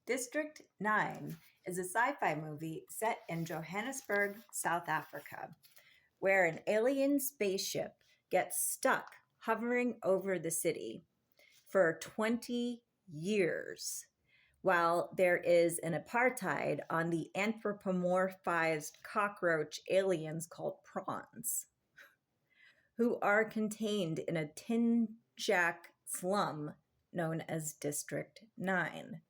District 9 is a sci-fi movie set in Johannesburg, South Africa, where an alien spaceship gets stuck hovering over the city for 20 years while there is an apartheid on the anthropomorphized cockroach aliens called prawns, who are contained in a tin shack slum known as District 9.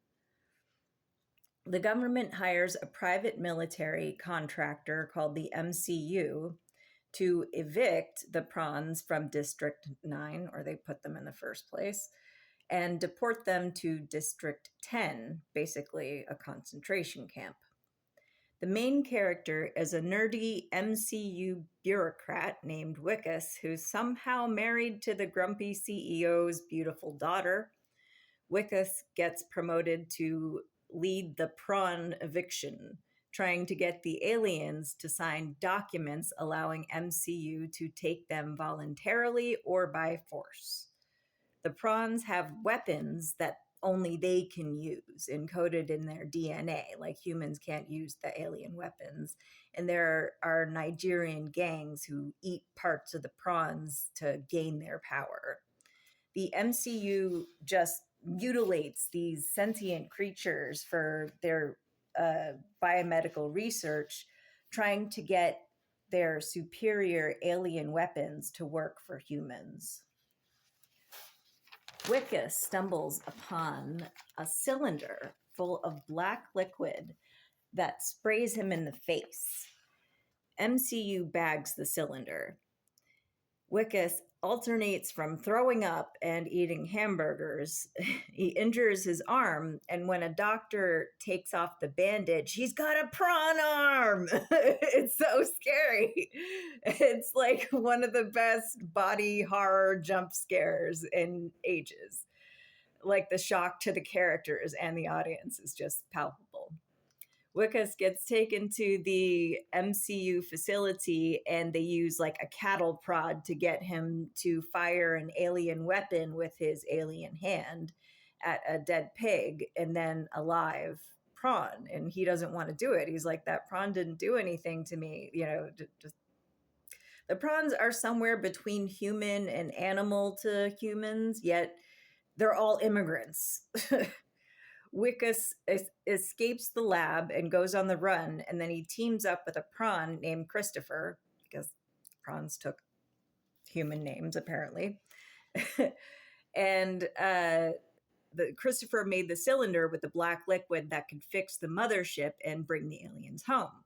The government hires a private military contractor called the MCU to evict the prawns from District 9, or they put them in the first place, and deport them to District 10, basically a concentration camp. The main character is a nerdy MCU bureaucrat named Wickus, who's somehow married to the grumpy CEO's beautiful daughter. Wickus gets promoted to lead the prawn eviction, trying to get the aliens to sign documents allowing MCU to take them voluntarily or by force. The prawns have weapons that only they can use, encoded in their DNA, like humans can't use the alien weapons. And there are Nigerian gangs who eat parts of the prawns to gain their power. The MCU just mutilates these sentient creatures for their biomedical research, trying to get their superior alien weapons to work for humans. Wickus stumbles upon a cylinder full of black liquid that sprays him in the face. MCU bags the cylinder. Wickus alternates from throwing up and eating hamburgers. He injures his arm, and when a doctor takes off the bandage, he's got a prawn arm. It's so scary. It's like one of the best body horror jump scares in ages. Like the shock to the characters and the audience is just palpable. Wickus gets taken to the MCU facility, and they use like a cattle prod to get him to fire an alien weapon with his alien hand at a dead pig and then a live prawn. And he doesn't want to do it. He's like, that prawn didn't do anything to me. Just the prawns are somewhere between human and animal to humans, yet they're all immigrants. Wickus escapes the lab and goes on the run, and then he teams up with a prawn named Christopher, because prawns took human names, apparently. And Christopher made the cylinder with the black liquid that could fix the mothership and bring the aliens home.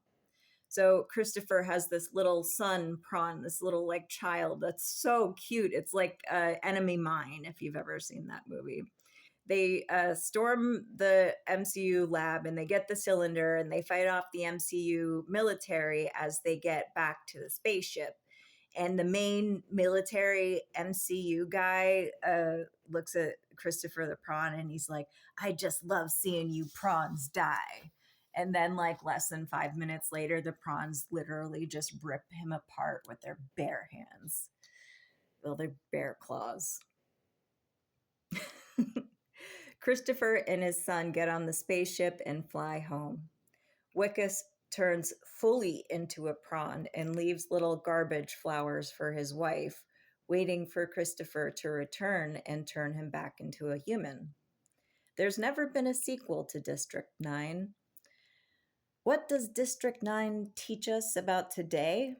So Christopher has this little son prawn, this little like child that's so cute. It's like Enemy Mine, if you've ever seen that movie. They storm the MCU lab and they get the cylinder and they fight off the MCU military as they get back to the spaceship. And the main military MCU guy looks at Christopher the prawn and he's like, I just love seeing you prawns die. And then like less than 5 minutes later, the prawns literally just rip him apart with their bare hands. Well, their bare claws. Christopher and his son get on the spaceship and fly home. Wickus turns fully into a prawn and leaves little garbage flowers for his wife, waiting for Christopher to return and turn him back into a human. There's never been a sequel to District 9. What does District 9 teach us about today?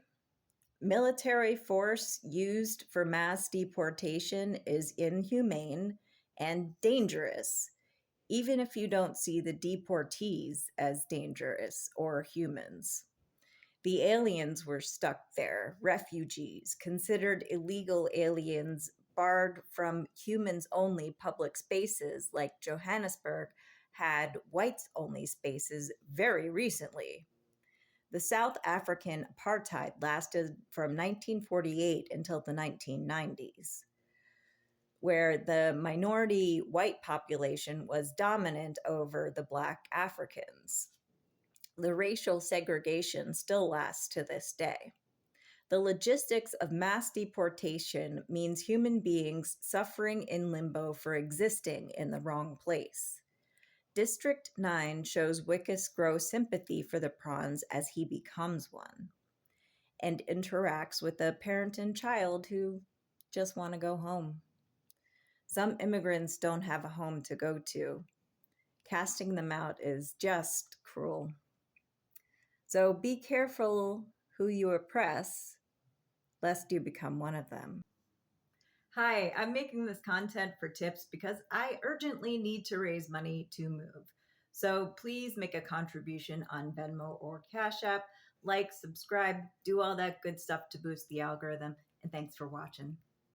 Military force used for mass deportation is inhumane and dangerous, even if you don't see the deportees as dangerous or humans. The aliens were stuck there, refugees, considered illegal aliens, barred from humans-only public spaces like Johannesburg had whites-only spaces very recently. The South African apartheid lasted from 1948 until the 1990s, where the minority white population was dominant over the Black Africans. The racial segregation still lasts to this day. The logistics of mass deportation means human beings suffering in limbo for existing in the wrong place. District 9 shows Wickus grow sympathy for the prawns as he becomes one and interacts with a parent and child who just want to go home. Some immigrants don't have a home to go to. Casting them out is just cruel. So be careful who you oppress, lest you become one of them. Hi, I'm making this content for tips because I urgently need to raise money to move. So please make a contribution on Venmo or Cash App, like, subscribe, do all that good stuff to boost the algorithm, and thanks for watching.